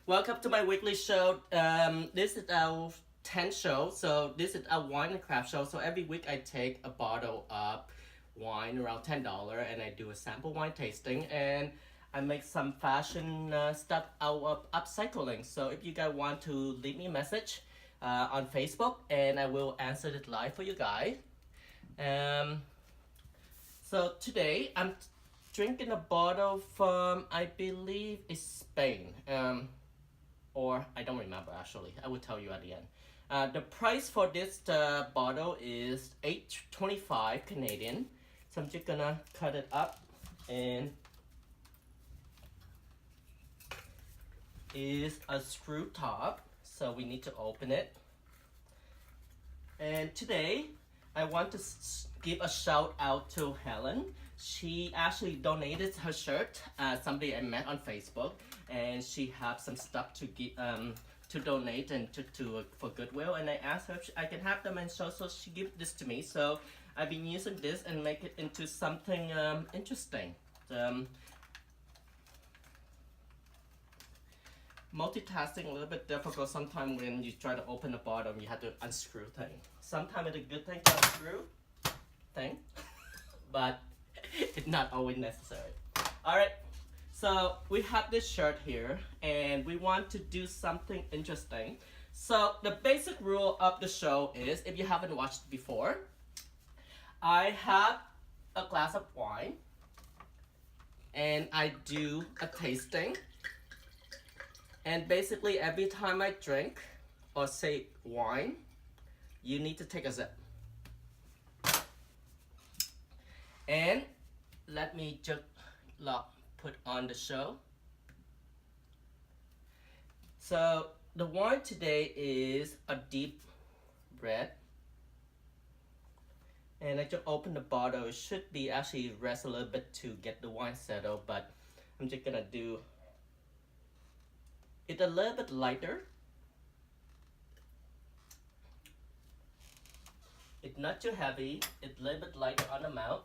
Welcome to my weekly show. This is our 10th show, so this is a wine and craft show. So every week I take a bottle of wine around $10 and I do a sample wine tasting and I make some fashion stuff out of upcycling. So if you guys want to leave me a message on Facebook and I will answer it live for you guys. So today I'm drinking a bottle from, I believe it's Spain. Or I don't remember actually. I will tell you at the end. The price for this bottle is $8.25 Canadian. So I'm just gonna cut it up and is a screw top. So we need to open it. And today I want to give a shout out to Helen. She actually donated her shirt. Somebody I met on Facebook, and she had some stuff to give to donate and to for Goodwill. And I asked her if I can have them, and so she gave this to me. So I've been using this and make it into something interesting. Multitasking a little bit difficult sometimes when you try to open the bottom. You have to unscrew things. Sometimes it's a good thing to unscrew thing, but it's not always necessary. All right, so we have this shirt here and we want to do something interesting. So the basic rule of the show is, if you haven't watched before, I have a glass of wine and I do a tasting. And basically every time I drink or say wine, you need to take a sip. And let me just put on the show. So the wine today is a deep red. And I just opened the bottle. It should be actually rest a little bit to get the wine settled, but I'm just gonna do it a little bit lighter. It's not too heavy. It's a little bit lighter on the mouth.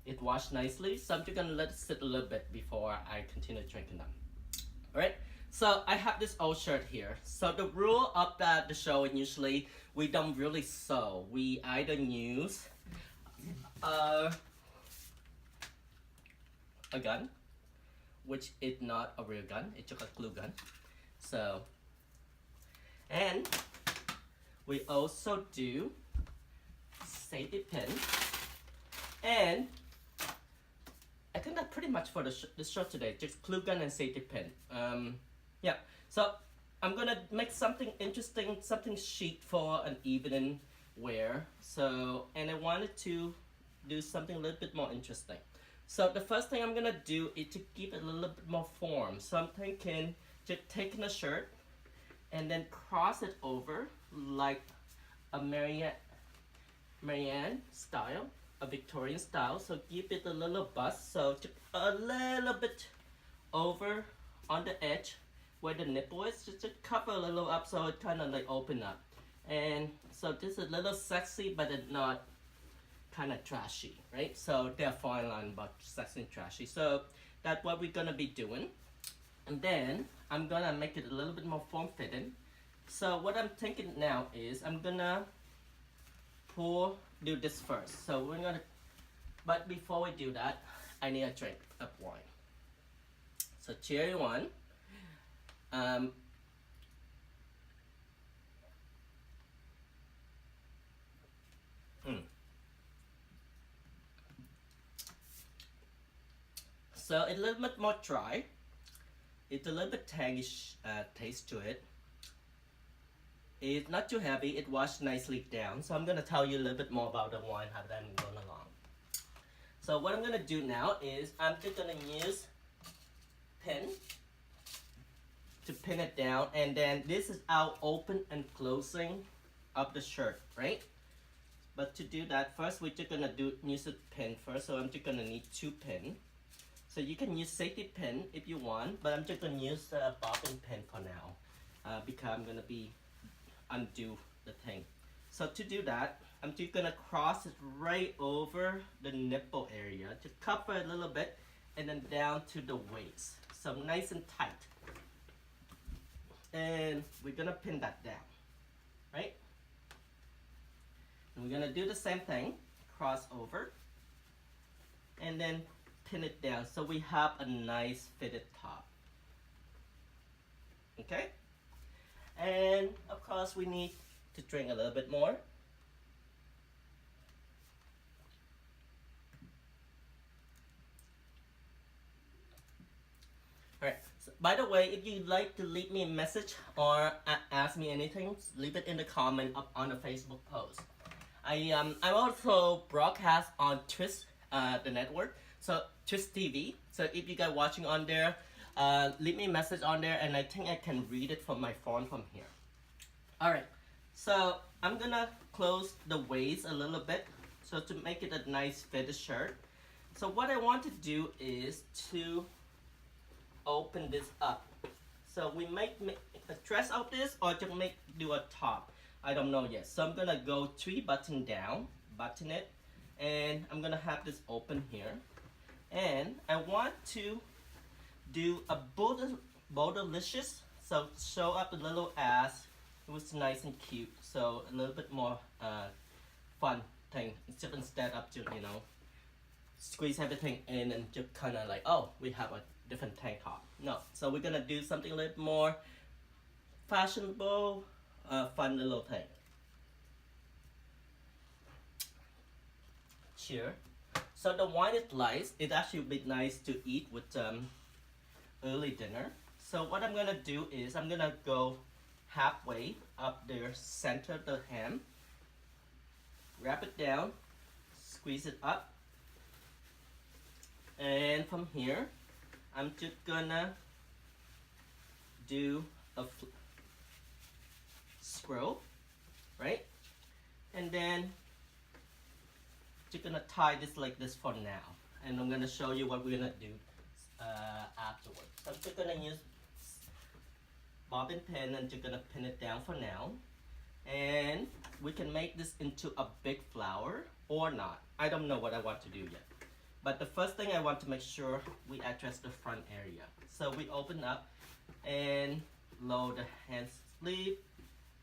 It washed nicely, so I'm just gonna let it sit a little bit before I continue drinking them. Alright, so I have this old shirt here. So the rule of the show, and usually we don't really sew. We either use a gun, which is not a real gun, it's just a glue gun. So, and we also do safety pin, and I think that's pretty much for the show today. Just glue gun and safety pin. Yeah. So I'm gonna make something interesting, something chic for an evening wear. So, and I wanted to do something a little bit more interesting. So the first thing I'm gonna do is to give it a little bit more form. So I'm thinking just taking a shirt and then cross it over like a Marianne style, a Victorian style. So give it a little bust, so just a little bit over on the edge where the nipple is, just to cover a little up so it kind of like open up. And so this is a little sexy, but it's not kind of trashy, right? So they're fine line about sexy and trashy. So that's what we're gonna be doing. And then I'm gonna make it a little bit more form-fitting. So what I'm thinking now is I'm gonna do this first. So we're gonna, but before we do that, I need a drink of wine. So cherry one. So it's a little bit more dry. It's a little bit tangy taste to it. It's not too heavy. It washed nicely down. So I'm gonna tell you a little bit more about the wine as I'm going along. So what I'm gonna do now is I'm just gonna use pin to pin it down, and then this is our open and closing of the shirt, right? But to do that, first we're just gonna use a pin first. So I'm just gonna need 2 pins. So you can use safety pin if you want, but I'm just gonna use the bobbin pin for now because I'm gonna undo the thing. So to do that, I'm just gonna cross it right over the nipple area to cover a little bit, and then down to the waist. So nice and tight. and we're gonna pin that down, right? And we're gonna do the same thing, cross over, and then pin it down so we have a nice fitted top. Okay? And of course we need to drink a little bit more. Alright, so by the way, if you'd like to leave me a message or ask me anything, leave it in the comment up on the Facebook post. I also broadcast on Twitch, the network, so Twitch TV. So if you guys watching on there, leave me a message on there, and I think I can read it from my phone from here. Alright, so I'm gonna close the waist a little bit so to make it a nice fitted shirt. So what I want to do is to open this up. So we make a dress out this or just do a top. I don't know yet. So I'm gonna go 3 button down, button it, and I'm gonna have this open here. And I want to do a borderlicious, so show up a little ass. It was nice and cute. So a little bit more fun thing. Just instead of just, you know, squeeze everything in and just kind of like, oh, we have a different tank top. No, so we're gonna do something a little more fashionable, fun little thing. Cheer. So the wine is light. It actually would be nice to eat with early dinner. So what I'm gonna do is I'm gonna go halfway up the center of the hem, wrap it down, squeeze it up, and from here I'm just gonna do a scroll, right? And then just gonna tie this like this for now, and I'm gonna show you what we're gonna do afterwards. So I'm just gonna use bobbin pin and just gonna pin it down for now, and we can make this into a big flower or not. I don't know what I want to do yet, but the first thing I want to make sure we address the front area. So we open up and lower the hand sleeve,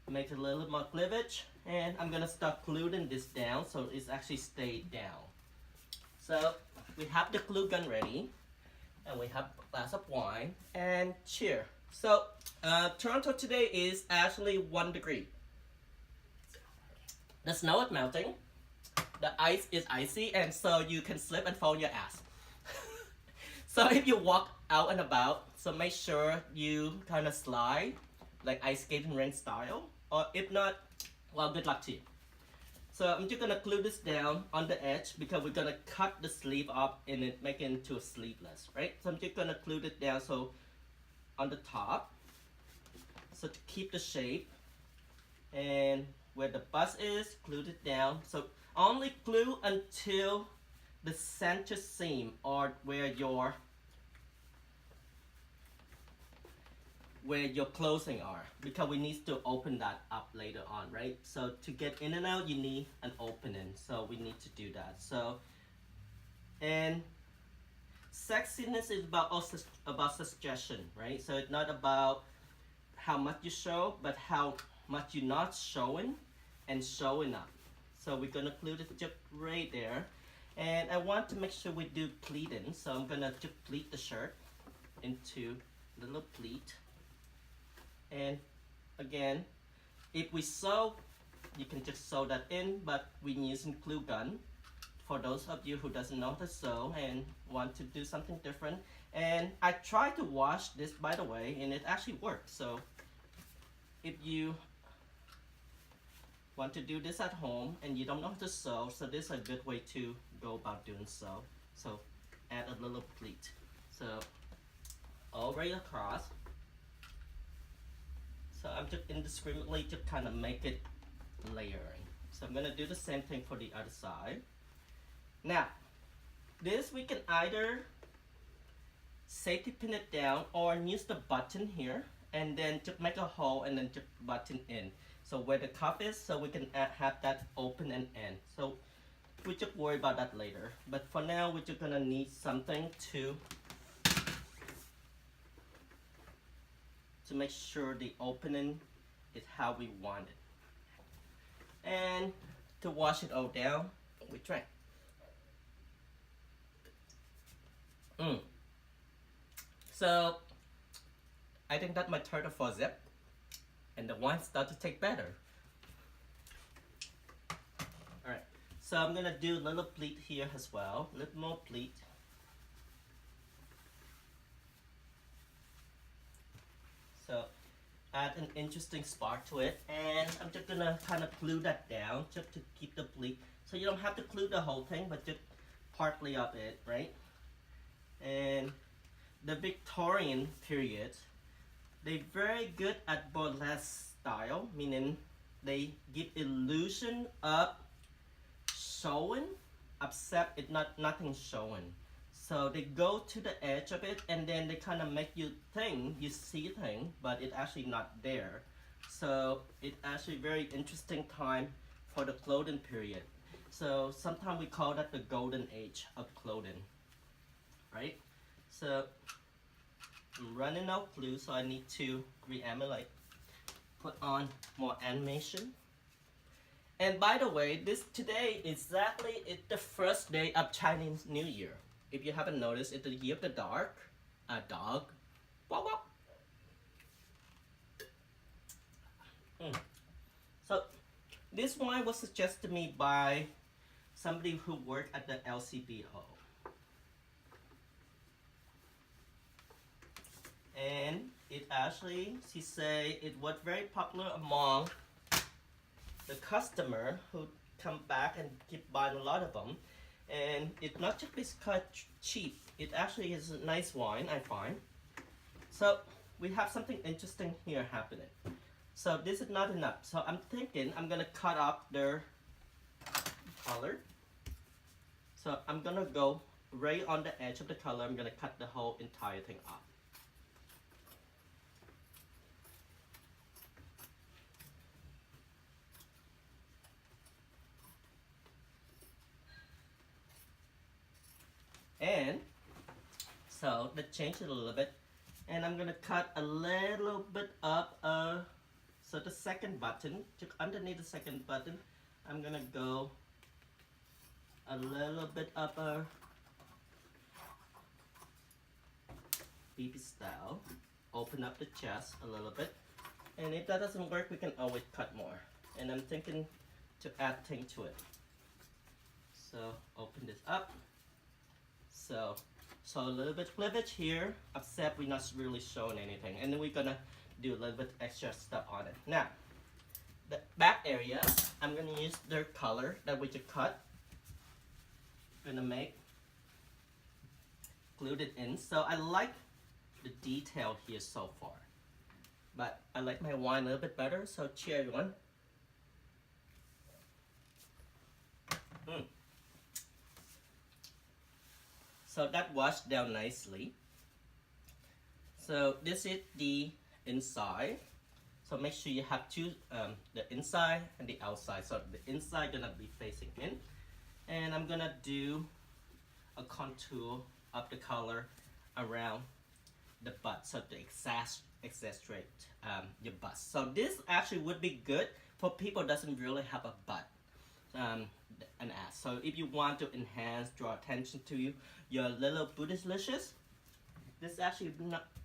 make it a little more cleavage, and I'm gonna start gluing this down so it's actually stayed down. So we have the glue gun ready, and we have a glass of wine and cheer. So Toronto today is actually 1 degree. The snow is melting, the ice is icy, and so you can slip and fall on your ass. So if you walk out and about, so make sure you kind of slide like ice skating rink style, or if not, well, good luck to you. So I'm just gonna glue this down on the edge because we're gonna cut the sleeve off and it make it into a sleeveless, right? So I'm just gonna glue it down so on the top, so to keep the shape, and where the bust is, glue it down. So only glue until the center seam or where your closing are, because we need to open that up later on, right? So to get in and out, you need an opening, so we need to do that. So, and sexiness is about suggestion, right? So it's not about how much you show, but how much you're not showing and showing up. So we're gonna glue it just right there, and I want to make sure we do pleating. So I'm gonna just pleat the shirt into a little pleat. And again, if we sew, you can just sew that in, but we're using glue gun for those of you who doesn't know how to sew and want to do something different. And I tried to wash this, by the way, and it actually worked. So if you want to do this at home and you don't know how to sew, so this is a good way to go about doing so. So add a little pleat. So all right across. So I'm just indiscriminately just kind of make it layering. So I'm gonna do the same thing for the other side. Now, this we can either safety pin it down or use the button here and then just make a hole and then just button in. So where the cuff is, so we can have that open and end. So we just worry about that later. But for now, we're just gonna need something to to make sure the opening is how we want it. And to wash it all down, we try. So I think that my turtle for zip, and the wine start to take better. Alright, so I'm gonna do a little pleat here as well, a little more pleat. So add an interesting spark to it, and I'm just gonna kind of glue that down just to keep the pleat. So you don't have to glue the whole thing, but just partly of it, right? And the Victorian period, they're very good at burlesque style, meaning they give illusion of showing, except it's nothing showing. So they go to the edge of it, and then they kind of make you think you see things, but it's actually not there. So it's actually very interesting time for the clothing period. So sometimes we call that the golden age of clothing, right? So I'm running out of glue, so I need to re-emulate, put on more animation. And by the way, today exactly is the first day of Chinese New Year. If you haven't noticed, it's the year of the dog. Wop, wop. So this wine was suggested to me by somebody who worked at the LCBO. And it actually, she said it was very popular among the customer who come back and keep buying a lot of them. And it's not just because cheap, it actually is a nice wine, I find. So we have something interesting here happening. So this is not enough. So I'm thinking I'm gonna cut off their color. So I'm gonna go right on the edge of the color. I'm gonna cut the whole entire thing off. And so let's change it a little bit, and I'm gonna cut a little bit up. So the second button, just underneath the second button, I'm gonna go a little bit up BB style. Open up the chest a little bit, and if that doesn't work, we can always cut more. And I'm thinking to add things to it. So open this up. So a little bit cleavage here, except we're not really showing anything. And then we're gonna do a little bit extra stuff on it. Now, the back area, I'm gonna use their color that we just cut. Gonna make, glued it in. So I like the detail here so far. But I like my wine a little bit better, so cheers everyone. So that washed down nicely. So this is the inside. So make sure you have two, the inside and the outside. So the inside gonna be facing in. And I'm gonna do a contour of the color around the butt, so to exaggerate your bust. So this actually would be good for people doesn't really have a butt. An ass. So if you want to enhance, draw attention to your little bootylicious, this actually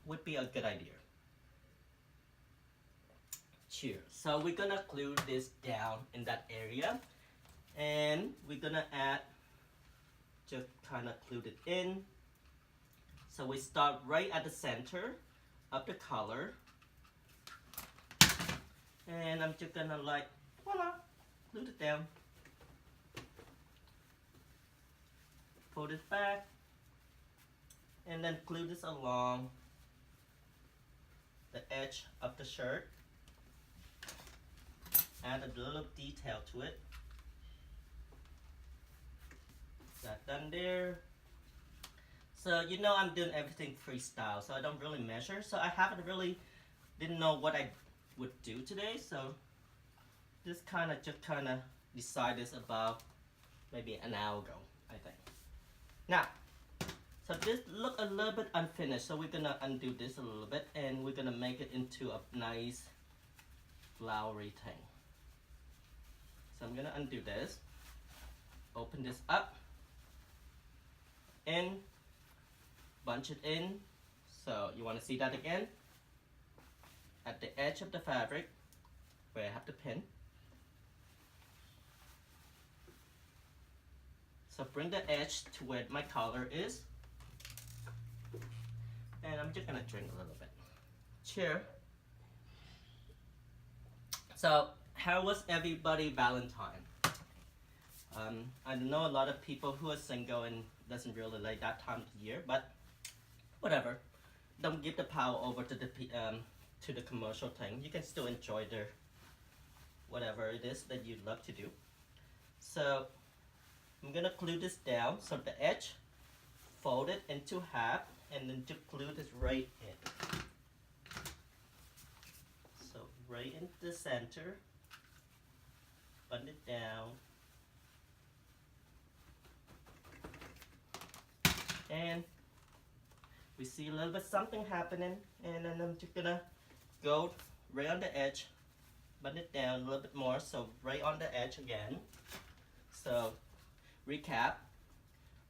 would be a good idea. Cheers. So we're gonna glue this down in that area, and we're gonna add, just kind of glue it in. So we start right at the center of the color, and I'm just gonna like, voila, glue it down. Pull it back, and then glue this along the edge of the shirt. Add a little detail to it. That done there. So you know I'm doing everything freestyle, so I don't really measure. So I didn't know what I would do today. So this just kind of decided about maybe an hour ago, I think. Now, So this look a little bit unfinished, so we're gonna undo this a little bit and we're gonna make it into a nice flowery thing. So I'm gonna undo this, open this up, and bunch it in. So you wanna see that again? At the edge of the fabric, where I have the pin. So bring the edge to where my collar is. And I'm just gonna drink a little bit. Cheers. So, how was everybody Valentine? I know a lot of people who are single and doesn't really like that time of the year, but whatever. Don't give the power over to the commercial thing. You can still enjoy their whatever it is that you love to do. So, I'm gonna glue this down so the edge fold it into half and then just glue this right in. So right into the center, button it down, and we see a little bit something happening, and then I'm just gonna go right on the edge, button it down a little bit more, so right on the edge again. So recap,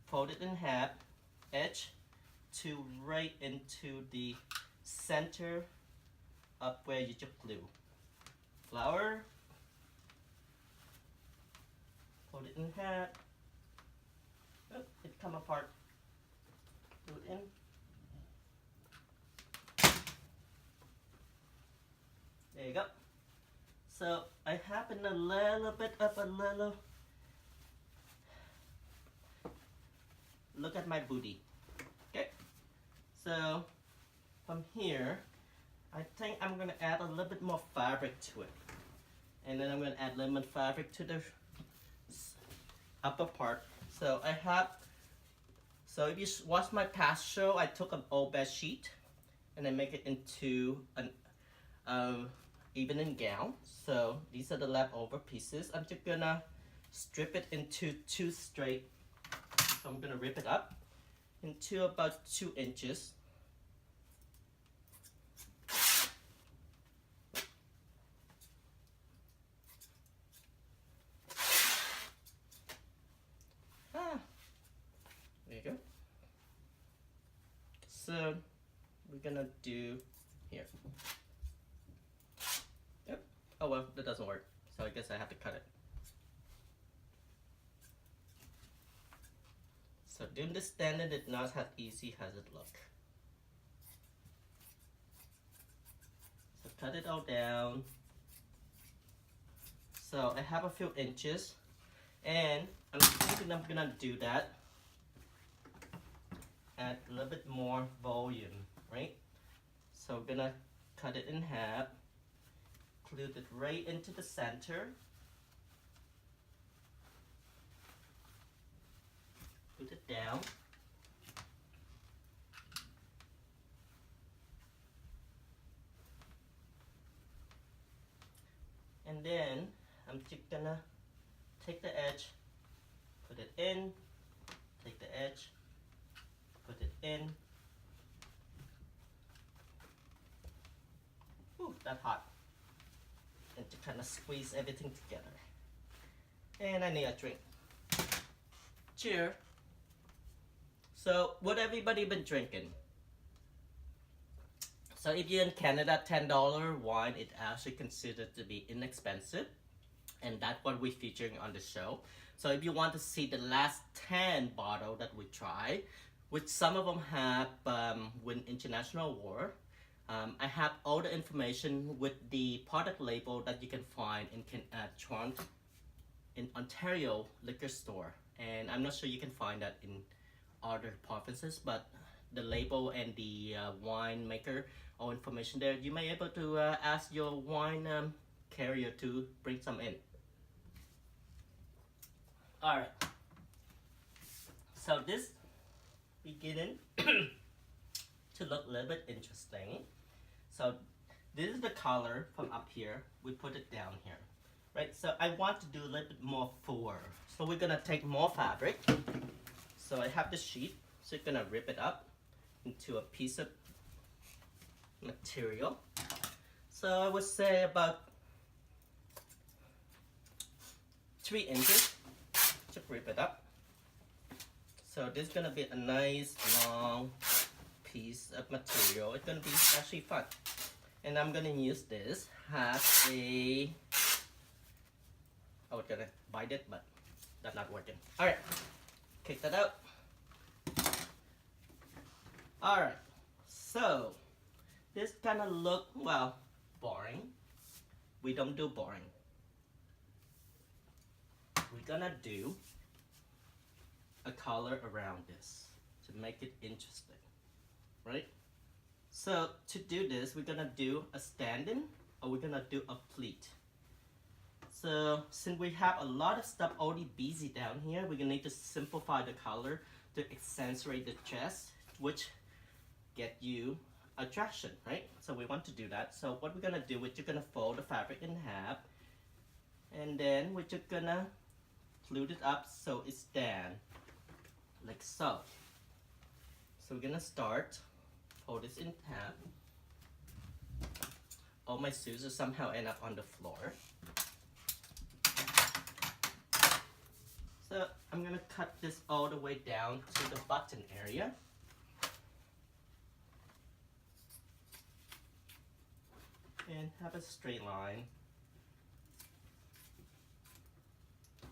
fold it in half, edge to right into the center up where you just glue. Flower, fold it in half. Oh, it come apart. Glue it in. There you go. So I happen a little bit up a little. Look at my booty. Okay. So from here, I think I'm gonna add a little bit more fabric to it, and then I'm gonna add lemon fabric to the upper part. So I have. So if you watch my past show, I took an old bed sheet, and I make it into an evening gown. So these are the leftover pieces. I'm just gonna strip it into 2 straight. So I'm gonna rip it up into about 2 inches. There you go. So we're gonna do here. Yep. Oh well, that doesn't work. So I guess I have to cut it. So doing this standard is not as easy as it looks. So cut it all down. So I have a few inches, and I'm thinking I'm gonna do that. Add a little bit more volume, right? So I'm gonna cut it in half, glue it right into the center. Put it down. And then I'm just gonna take the edge, put it in, take the edge, put it in. Ooh, that's hot. And to kind of squeeze everything together. And I need a drink. Cheers. So, what everybody been drinking? So, if you're in Canada, $10 wine is actually considered to be inexpensive. And that's what we're featuring on the show. So, if you want to see the last 10 bottles that we try, which some of them have win international award, I have all the information with the product label that you can find in Toronto, in Ontario liquor store. And I'm not sure you can find that in other provinces, but the label and the wine maker, all information there. You may be able to ask your wine carrier to bring some in. All right. So this beginning to look a little bit interesting. So this is the color from up here. We put it down here, right? So I want to do a little bit more fuller. So we're gonna take more fabric. So I have the sheet. So you're gonna rip it up into a piece of material. So I would say about 3 inches to rip it up. So this is gonna be a nice long piece of material. It's gonna be actually fun. And I'm gonna use this as a, I was gonna bite it, but that's not working. All right, kick that out. All right, so this kind of look, well, boring. We don't do boring. We're gonna do a color around this to make it interesting, right? So to do this, we're gonna do a stand-in or we're gonna do a pleat. So since we have a lot of stuff already busy down here, we're gonna need to simplify the color to accentuate the chest, which get you attraction, right? So we want to do that. So what we're gonna do, we're just gonna fold the fabric in half, and then we're just gonna flute it up so it stands like so. So we're gonna start, fold this in half. All my scissors somehow end up on the floor. So I'm gonna cut this all the way down to the button area. And have a straight line.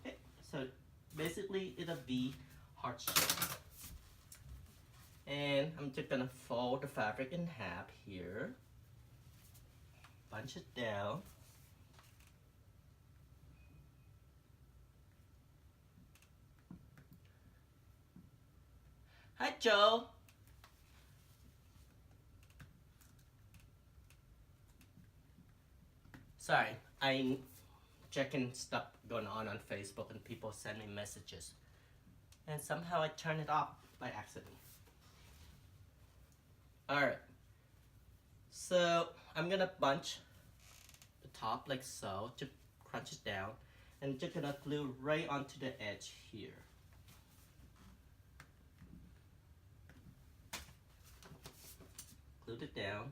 Okay, so basically it'll be heart shape. And I'm just gonna fold the fabric in half here. Bunch it down. Hi, Joe. Sorry, I'm checking stuff going on Facebook and people send me messages. And somehow I turn it off by accident. Alright, so I'm gonna bunch the top like so to crunch it down, and just gonna glue right onto the edge here. Glue it down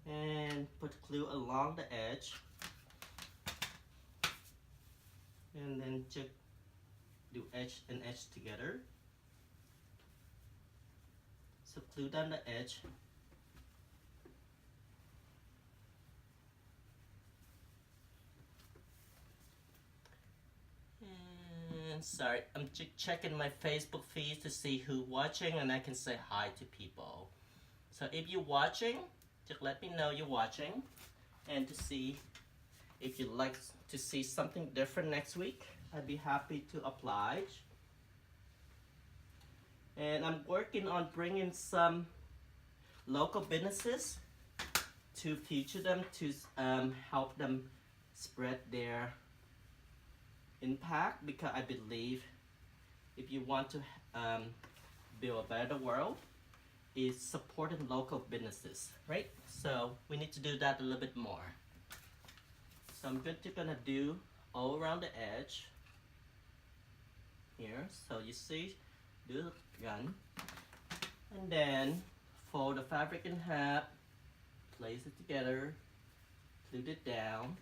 and put glue along the edge, and then just do edge and edge together. So glue down the edge. And sorry, I'm checking my Facebook feed to see who's watching, and I can say hi to people. So if you're watching, just let me know you're watching, and to see if you'd like to see something different next week, I'd be happy to oblige. And I'm working on bringing some local businesses to feature them to help them spread their impact, because I believe if you want to build a better world, is supporting local businesses, right? So we need to do that a little bit more. So I'm gonna do all around the edge here. So you see, do the gun, and then fold the fabric in half, place it together, glue it down.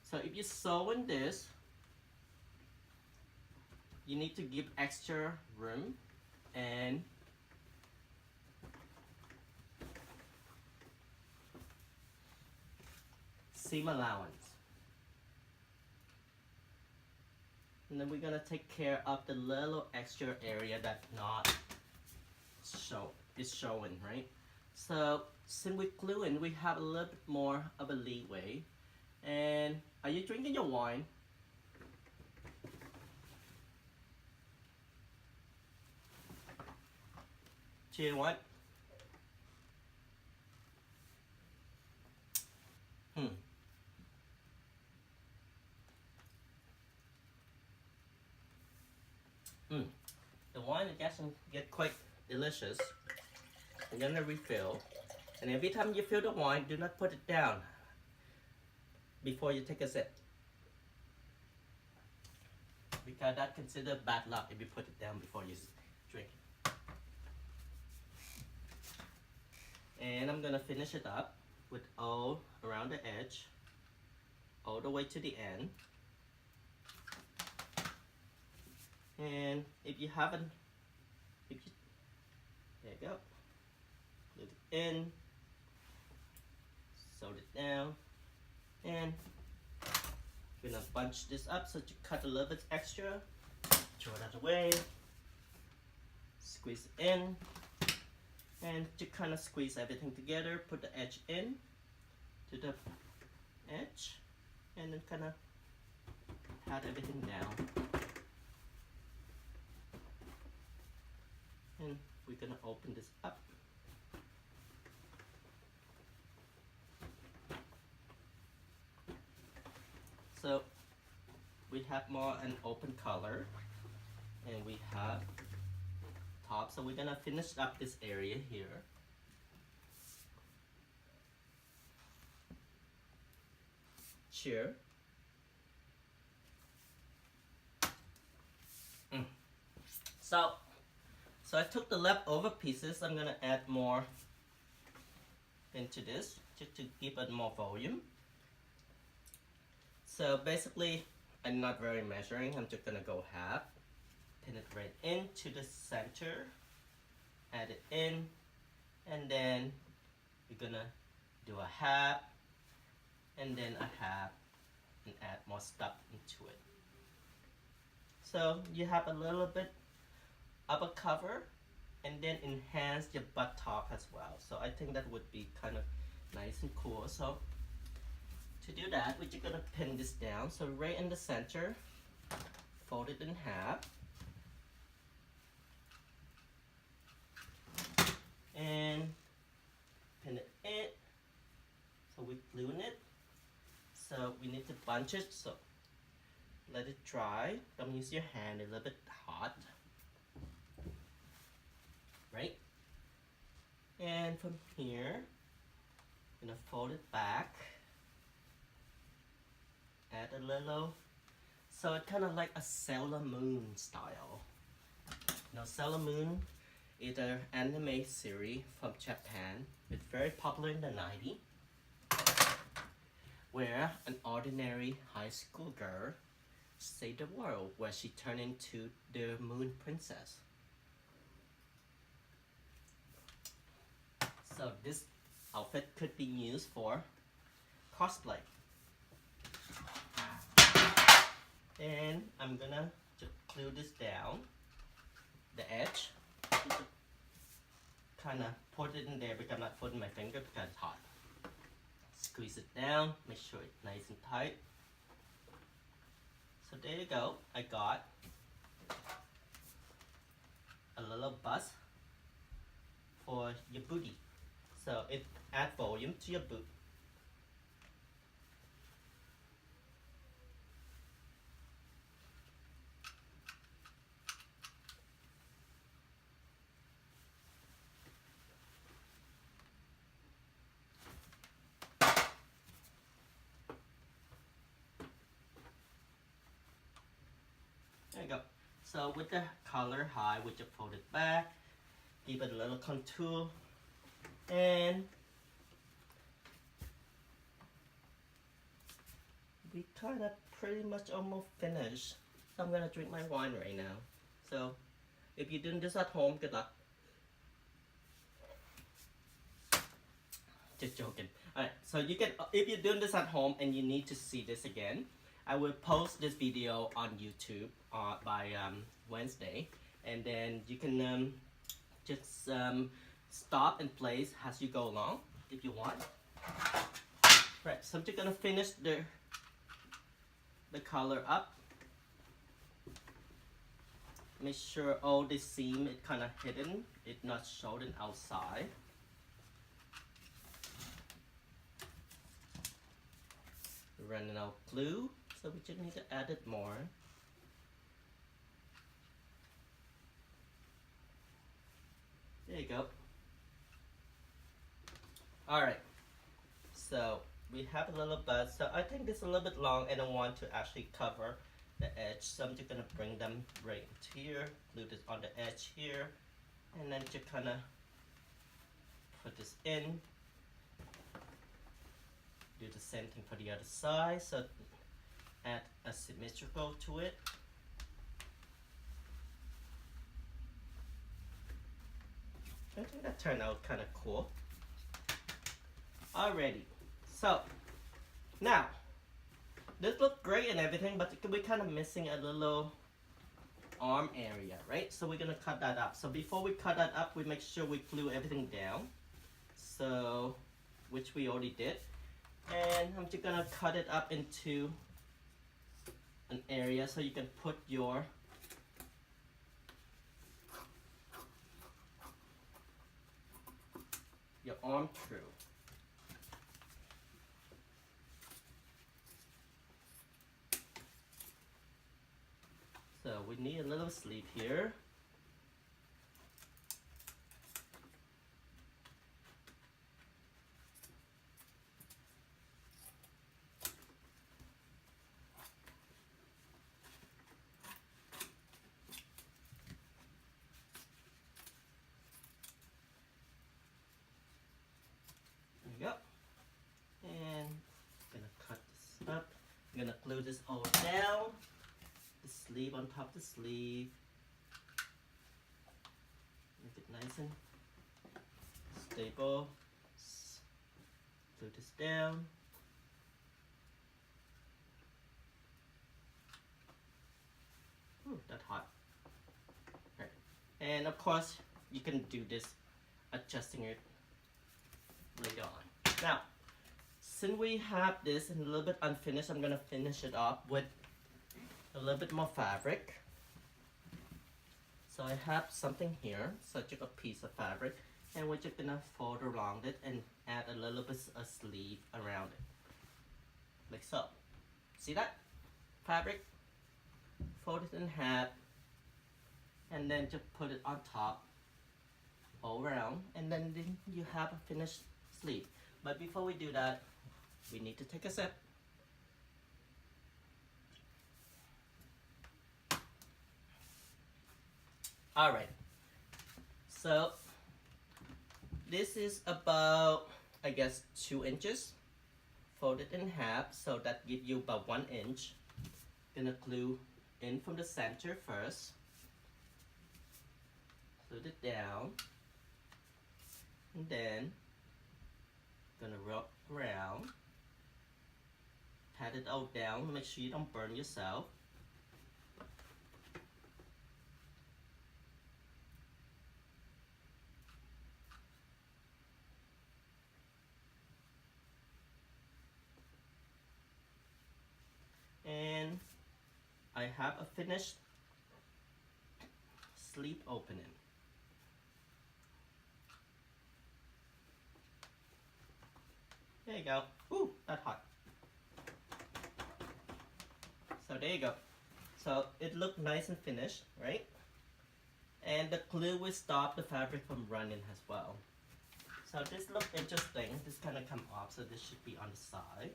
So if you're sewing this, you need to give extra room and seam allowance. And then we're gonna take care of the little extra area that not is showing, right? So since we're gluing, we have a little bit more of a leeway. And are you drinking your wine? Cheer what? The wine is getting quite delicious. I'm gonna refill, and every time you fill the wine, do not put it down before you take a sip, because that's considered bad luck if you put it down before you Drink. And I'm gonna finish it up with all around the edge, all the way to the end. And if you haven't, there you go. Glue it in, sew it down, and we're gonna bunch this up so to cut a little bit extra. Throw it out of the way. Squeeze it in, and to kind of squeeze everything together, put the edge in to the edge, and then kind of pat everything down. And we're gonna open this up. So we have more an open color, and we have top. So we're gonna finish up this area here. Cheer. So I took the leftover pieces. I'm gonna add more into this just to give it more volume. So basically, I'm not very measuring. I'm just gonna go half, pin it right into the center, add it in, and then we're gonna do a half, and then a half, and add more stuff into it. So you have a little bit of a cover, and then enhance your buttock as well. So I think that would be kind of nice and cool. So to do that, we're just gonna pin this down. So right in the center, fold it in half, and pin it in. So we're gluing it. So we need to bunch it. So let it dry. Don't use your hand, a little bit hot. Right? And from here, I'm gonna fold it back. Add a little, so it's kind of like a Sailor Moon style. Now Sailor Moon is an anime series from Japan. It's very popular in the 90s, where an ordinary high school girl saved the world, where she turned into the Moon Princess. So this outfit could be used for cosplay. And I'm gonna just glue this down, the edge. Kind of put it in there because I'm not putting my finger because it's hot. Squeeze it down, make sure it's nice and tight. So there you go, I got a little bust for your booty. So it adds volume to your boot. There you go. So with the color high, we just fold it back, give it a little contour, and we kind of pretty much almost finished. So I'm gonna drink my wine right now. So if you're doing this at home, good luck. Just joking. Alright, so you can, if you're doing this at home and you need to see this again, I will post this video on YouTube by Wednesday, and then you can just stop and play as you go along if you want. Right, so I'm just gonna finish the color up. Make sure all the seam is kind of hidden, it's not showing outside. Running out glue, so we just need to add it more. There you go. Alright, so we have a little bud, so I think this is a little bit long and I want to actually cover the edge. So I'm just gonna bring them right here, glue this on the edge here, and then just kind of put this in. Do the same thing for the other side, so add a symmetrical to it. I think that turned out kind of cool. Alrighty, so now this looks great and everything, but we're kind of missing a little arm area, right? So we're gonna cut that up. So before we cut that up, we make sure we glue everything down. So, which we already did. And I'm just gonna cut it up into an area so you can put your arm through. So we need a little sleeve here. There we go. And I'm gonna cut this up. I'm gonna glue this all down. The sleeve on top of the sleeve. Make it nice and stable. Glue this down. Ooh, that's hot. Right. And of course, you can do this adjusting it later on. Now, since we have this and a little bit unfinished, I'm gonna finish it off with a little bit more fabric. So I have something here, such a piece of fabric, and we're just gonna fold around it and add a little bit of sleeve around it, like so. See that? Fabric, fold it in half, and then just put it on top, all around, and then you have a finished sleeve. But before we do that, we need to take a sip. Alright, so this is about, I guess, 2 inches. Fold it in half, so that gives you about 1 inch. Gonna glue in from the center first. Glue it down. And then, gonna wrap around. Pat it all down, make sure you don't burn yourself. And I have a finished sleeve opening. There you go. Ooh, that's hot. So there you go. So it looked nice and finished, right? And the glue will stop the fabric from running as well. So this looks interesting. This kind of come off, so this should be on the side.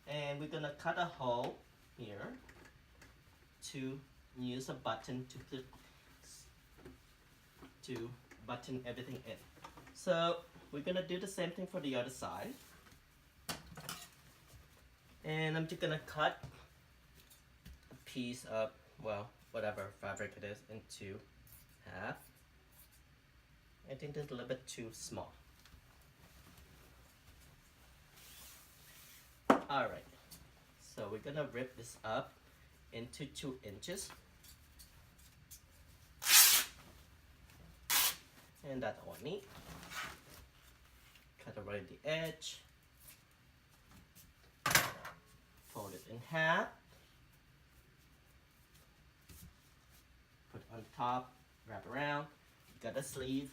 And we're gonna cut a hole here to use a button to button everything in. So we're gonna do the same thing for the other side. And I'm just gonna cut a piece of, well, whatever fabric it is into half. I think that's a little bit too small. Alright, so we're gonna rip this up into 2 inches. And that's all I need. Cut around the edge. Fold it in half. Put it on top, wrap around. Got a sleeve.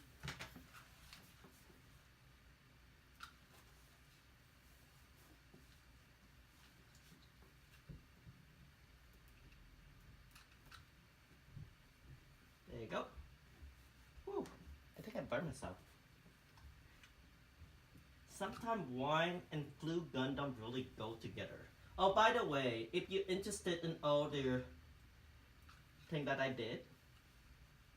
There you go. Whew, I think I burned myself. Sometimes wine and glue gun don't really go together. Oh, by the way, if you're interested in all the thing that I did,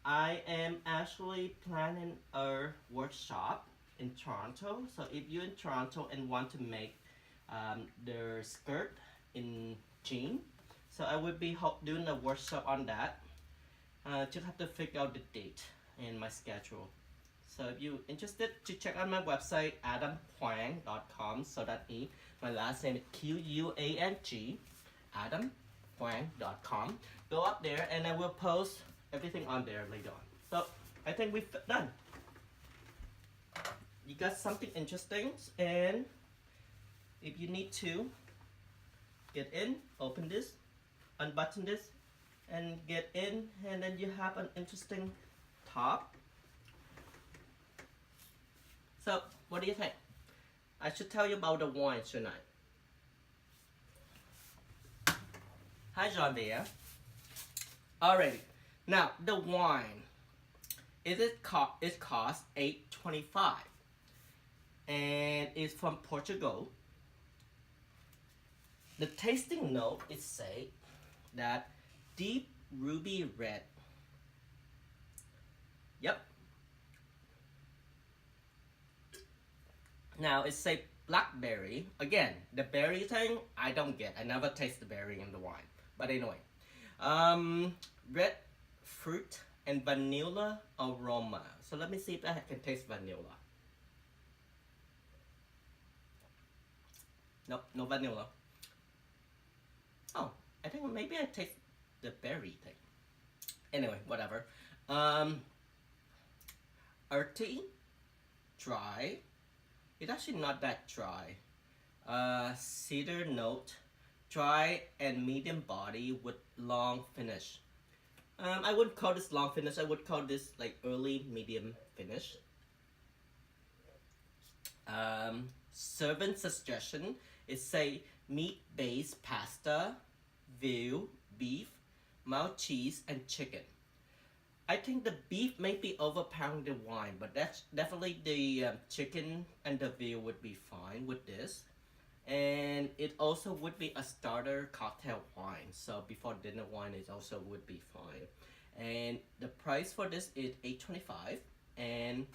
I am actually planning a workshop in Toronto. So if you're in Toronto and want to make the skirt in jean, so I will be doing a workshop on that. Just have to figure out the date in my schedule. So if you're interested, to check out my website, adamquang.com. So that's me. My last name is Quang, adamquang.com. Go up there and I will post everything on there later on. So I think we've done. You got something interesting, and if you need to get in, open this, unbutton this, and get in, and then you have an interesting top. So what do you think? I should tell you about the wine tonight. Hi John there. Alrighty. Now the wine, it costs $8.25, and it's from Portugal. The tasting note is say that deep ruby red. Yep. Now it say blackberry. Again, the berry thing I don't get. I never taste the berry in the wine. But anyway, red fruit and vanilla aroma. So let me see if I can taste vanilla. Nope, no vanilla. Oh, I think maybe I taste the berry thing. Anyway, whatever. Earthy, dry. It's actually not that dry. Cedar note, dry and medium body with long finish. I wouldn't call this long finish. I would call this like early medium finish. Serving suggestion is say meat-based pasta, veal, beef, mild cheese, and chicken. I think the beef may be overpowering the wine, but that's definitely the chicken and the veal would be fine with this. And it also would be a starter cocktail wine. So before dinner wine, it also would be fine. And the price for this is $8.25, and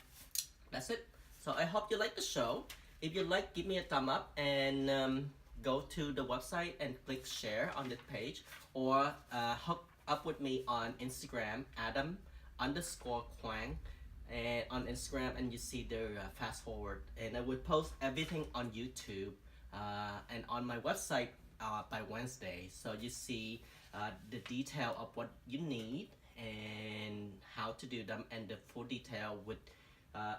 that's it. So I hope you like the show. If you like, give me a thumb up and go to the website and click share on this page, or hook up with me on Instagram, Adam_Quang, and on Instagram, and you see the fast forward, and I will post everything on YouTube and on my website by Wednesday, so you see the detail of what you need and how to do them, and the full detail with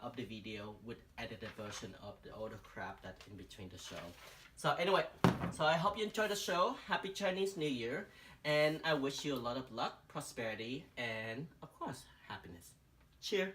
of the video with edited version of all the crap that's in between the show. So anyway, so I hope you enjoy the show. Happy Chinese New Year, and I wish you a lot of luck, prosperity, and of course, happiness. Cheers.